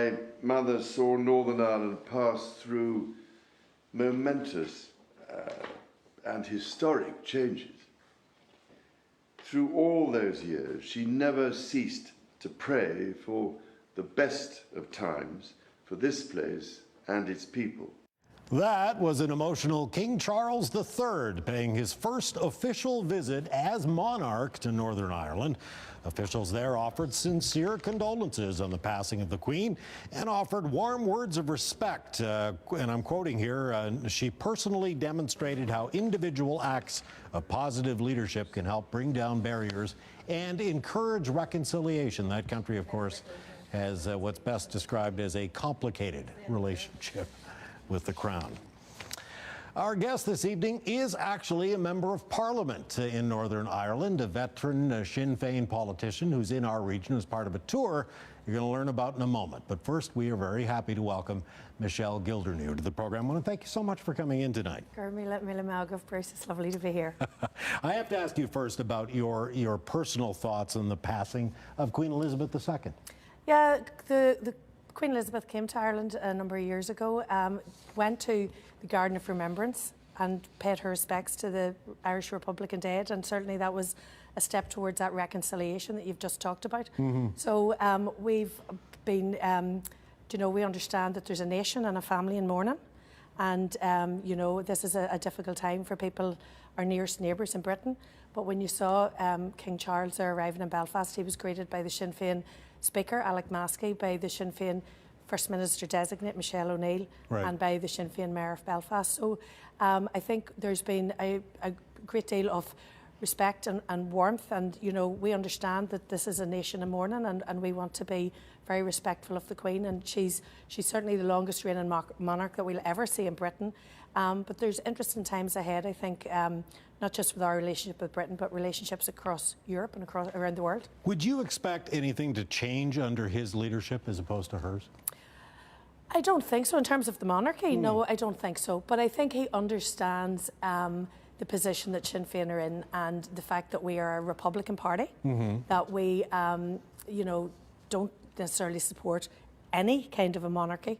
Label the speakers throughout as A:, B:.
A: My mother saw Northern Ireland pass through momentous and historic changes. Through all those years, she never ceased to pray for the best of times for this place and its people.
B: That was an emotional King Charles III paying his first official visit as monarch to Northern Ireland. Officials there offered sincere condolences on the passing of the Queen and offered warm words of respect. And I'm quoting here, she personally demonstrated how individual acts of positive leadership can help bring down barriers and encourage reconciliation. That country, of course, has what's best described as a complicated relationship with the Crown. Our guest this evening is actually a member of Parliament in Northern Ireland, a veteran Sinn Féin politician who's in our region as part of a tour you're going to learn about in a moment. But first, we are very happy to welcome MichelleGildernewCTVNewsAtlantic to the program. I want to thank you so much for coming in tonight.
C: Bruce, it's lovely to be here.
B: I have to ask you first about your personal thoughts on the passing of Queen Elizabeth II.
C: Yeah, the Queen Elizabeth came to Ireland a number of years ago, went to the Garden of Remembrance and paid her respects to the Irish Republican dead, and certainly that was a step towards that reconciliation that you've just talked about. So we've been, we understand that there's a nation and a family in mourning, and this is a difficult time for people, our nearest neighbours in Britain. But when you saw King Charles there arriving in Belfast, he was greeted by the Sinn Féin Speaker, Alec Maskey, by the Sinn Féin First Minister designate, Michelle O'Neill, and by the Sinn Féin Mayor of Belfast. So I think there's been a great deal of respect and warmth, and we understand that this is a nation in mourning, and we want to be very respectful of the Queen, and she's certainly the longest reigning monarch that we'll ever see in Britain. But there's interesting times ahead, I think, not just with our relationship with Britain, but relationships across Europe and around the world.
B: Would you expect anything to change under his leadership as opposed to hers?
C: I don't think so. In terms of the monarchy, no, I don't think so. But I think he understands the position that Sinn Féin are in, and the fact that we are a Republican Party, that we, don't necessarily support any kind of a monarchy.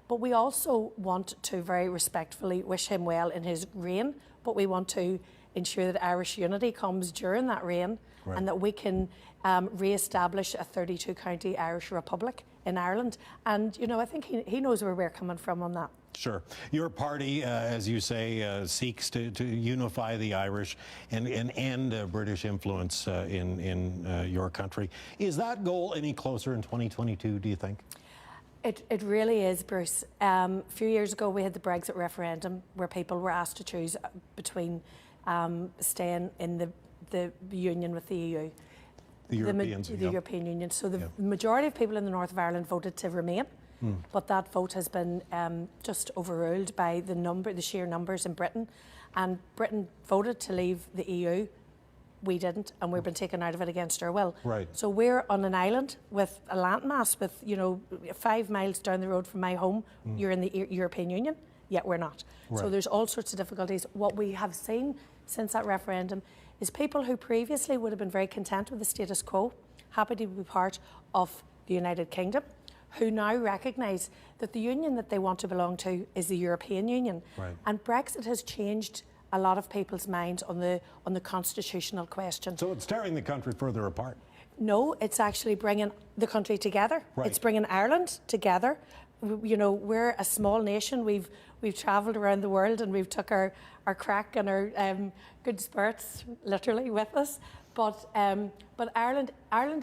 C: But we also want to very respectfully wish him well in his reign, but we want to ensure that Irish unity comes during that reign, and that we can re-establish a 32-county Irish Republic in Ireland. And, I think he knows where we're coming from on that.
B: Sure. Your party, as you say, seeks to unify the Irish and end British influence in your country. Is that goal any closer in 2022, do you think?
C: It really is, Bruce. A few years ago, we had the Brexit referendum where people were asked to choose between staying in the union with the EU.
B: The Europeans,
C: the European Union. So the majority of people in the north of Ireland voted to remain, but that vote has been just overruled by the sheer numbers in Britain. And Britain voted to leave the EU. We didn't, and we've been taken out of it against our will.
B: Right.
C: So we're on an island with a landmass with, 5 miles down the road from my home, you're in the European Union, yet we're not.
B: Right.
C: So there's all sorts of difficulties. What we have seen since that referendum is people who previously would have been very content with the status quo, happy to be part of the United Kingdom, who now recognise that the union that they want to belong to is the European Union.
B: Right.
C: And Brexit has changed a lot of people's minds on the constitutional question.
B: So it's tearing the country further apart?
C: No, it's actually bringing the country together.
B: Right.
C: It's bringing Ireland together. We're a small nation. We've travelled around the world, and we've took our crack and our good spirits literally with us. But Ireland,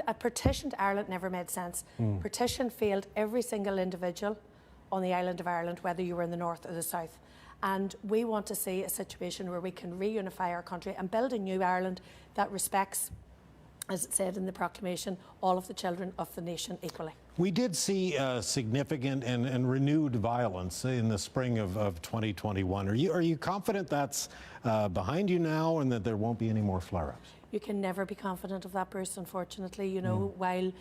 C: a partitioned Ireland never made sense. Partition failed every single individual on the island of Ireland, whether you were in the north or the south. And we want to see a situation where we can reunify our country and build a new Ireland that respects, as it said in the proclamation, all of the children of the nation equally.
B: We did see significant and renewed violence in the spring of 2021. Are you confident that's behind you now and that there won't be any more flare-ups?
C: You can never be confident of that, Bruce, unfortunately. While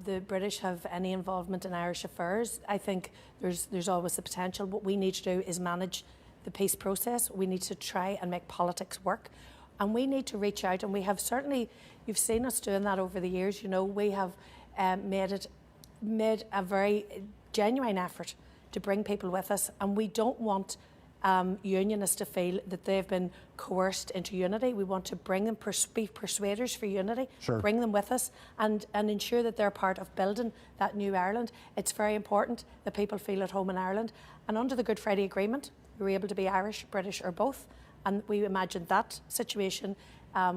C: the British have any involvement in Irish affairs, I think there's always the potential. What we need to do is manage the peace process. We need to try and make politics work. And we need to reach out, and we have certainly, you've seen us doing that over the years. We have made it made a very genuine effort to bring people with us, and we don't want unionists to feel that they've been coerced into unity. We want to bring them, be persuaders for unity, bring them with us, and ensure that they're part of building that new Ireland. It's very important that people feel at home in Ireland, and under the Good Friday Agreement, we're able to be Irish, British or both, and we imagine that situation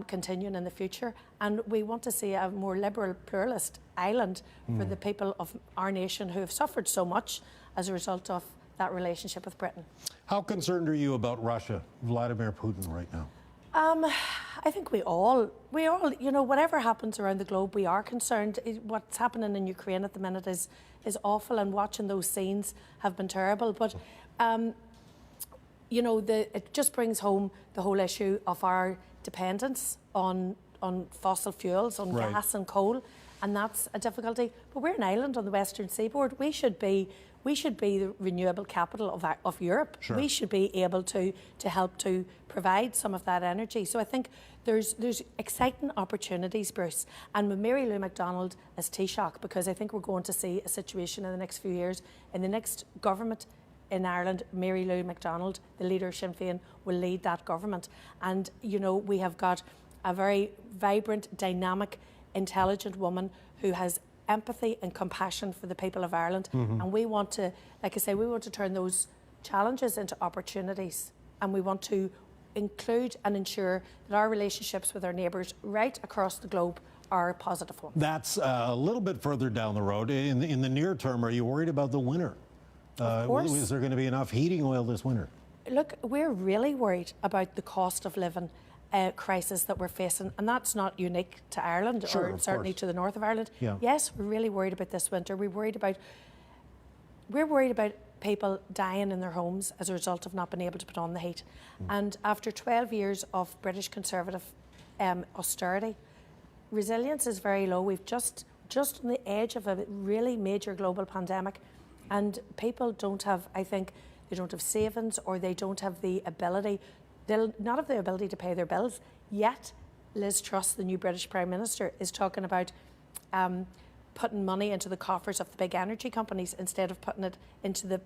C: continuing in the future, and we want to see a more liberal, pluralist Ireland for the people of our nation who have suffered so much as a result of that relationship with Britain.
B: How concerned are you about Russia, Vladimir Putin, right now?
C: I think we all, you know, whatever happens around the globe, we are concerned. What's happening in Ukraine at the minute is awful, and watching those scenes have been terrible. But you know, it just brings home the whole issue of our dependence on fossil fuels, on gas and coal, and that's a difficulty. But we're an island on the western seaboard. We should be the renewable capital of Europe. We should be able to help to provide some of that energy. So I think there's exciting opportunities, Bruce, and with Mary Lou McDonald as Taoiseach, because I think we're going to see a situation in the next few years, in the next government in Ireland, Mary Lou McDonald, the leader of Sinn Féin, will lead that government. And, you know, we have got a very vibrant, dynamic, intelligent woman who has empathy and compassion for the people of Ireland. And we want to, like I say, we want to turn those challenges into opportunities. And we want to include and ensure that our relationships with our neighbours right across the globe are positive ones.
B: That's a little bit further down the road. In the near term, are you worried about the winter?
C: Of course.
B: Is there going to be enough heating oil this winter?
C: Look, we're really worried about the cost of living crisis that we're facing, and that's not unique to Ireland or certainly to the north of Ireland. Yes, we're really worried about this winter. We're worried about people dying in their homes as a result of not being able to put on the heat. And after 12 years of British Conservative austerity, resilience is very low. We've just on the edge of a really major global pandemic, and people don't have, I think, they don't have savings, or they don't have the ability. They'll not have the ability to pay their bills. Yet, Liz Truss, the new British Prime Minister, is talking about putting money into the coffers of the big energy companies instead of putting it into the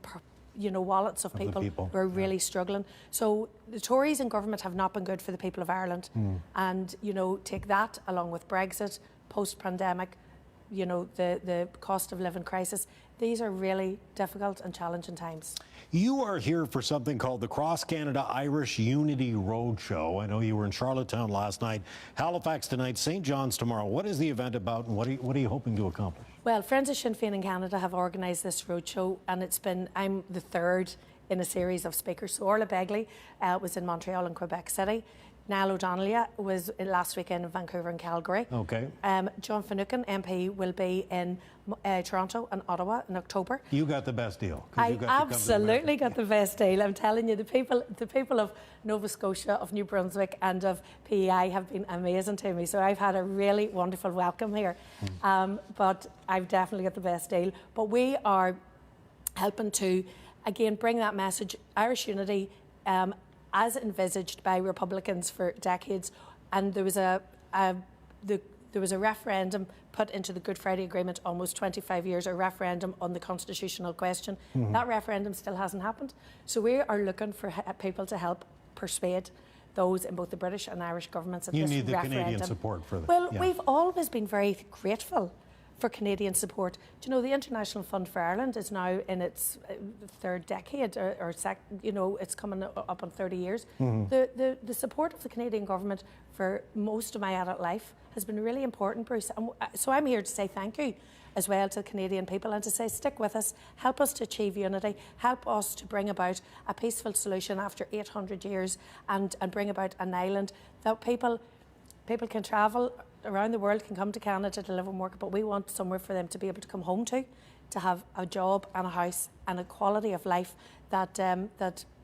C: wallets of people who are really struggling. So the Tories in government have not been good for the people of Ireland. And, you know, take that along with Brexit, post-pandemic, you know, the cost of living crisis. These are really difficult and challenging times.
B: You are here for something called the Cross Canada Irish Unity Roadshow. I know you were in Charlottetown last night, Halifax tonight, St. John's tomorrow. What is the event about, and what are you hoping to accomplish? Well,
C: Friends of Sinn Féin in Canada have organised this roadshow, and I'm the third in a series of speakers. So Orla Begley was in Montreal and Quebec City. Niall O'Donnell was last weekend in Vancouver and Calgary.
B: Okay.
C: John Finucane MP will be in Toronto and Ottawa in October.
B: You got the best deal.
C: I absolutely got the best deal. I'm telling you, the people of Nova Scotia, of New Brunswick and of PEI have been amazing to me. So I've had a really wonderful welcome here. But I've definitely got the best deal. But we are helping to, again, bring that message, Irish unity, as envisaged by Republicans for decades, and there was a referendum put into the Good Friday Agreement almost 25 years, a referendum on the constitutional question. That referendum still hasn't happened. So we are looking for people to help persuade those in both the British and Irish governments at this referendum.
B: You need the Canadian support for that.
C: Well, we've always been very grateful for Canadian support. Do you know, the International Fund for Ireland is now in its third decade, it's coming up on 30 years. The support of the Canadian government for most of my adult life has been really important, Bruce. And so I'm here to say thank you as well to the Canadian people, and to say stick with us, help us to achieve unity, help us to bring about a peaceful solution after 800 years, and bring about an island that people can travel around the world, can come to Canada to live and work, but we want somewhere for them to be able to come home to have a job and a house and a quality of life that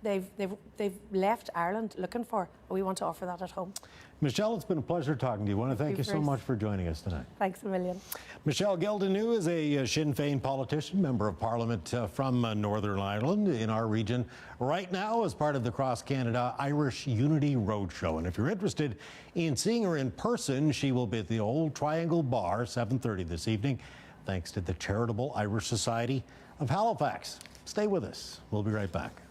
C: they've left Ireland looking for. We want to offer that at home.
B: Michelle, it's been a pleasure talking to you. I want to thank you so much for joining us tonight.
C: Thanks a million.
B: MichelleGildernewCTVNewsAtlantic is a Sinn Féin politician, member of Parliament from Northern Ireland in our region, right now as part of the Cross Canada Irish Unity Roadshow. And if you're interested in seeing her in person, she will be at the Old Triangle Bar, 7:30 this evening. thanks to the Charitable Irish Society of Halifax. Stay with us. We'll be right back.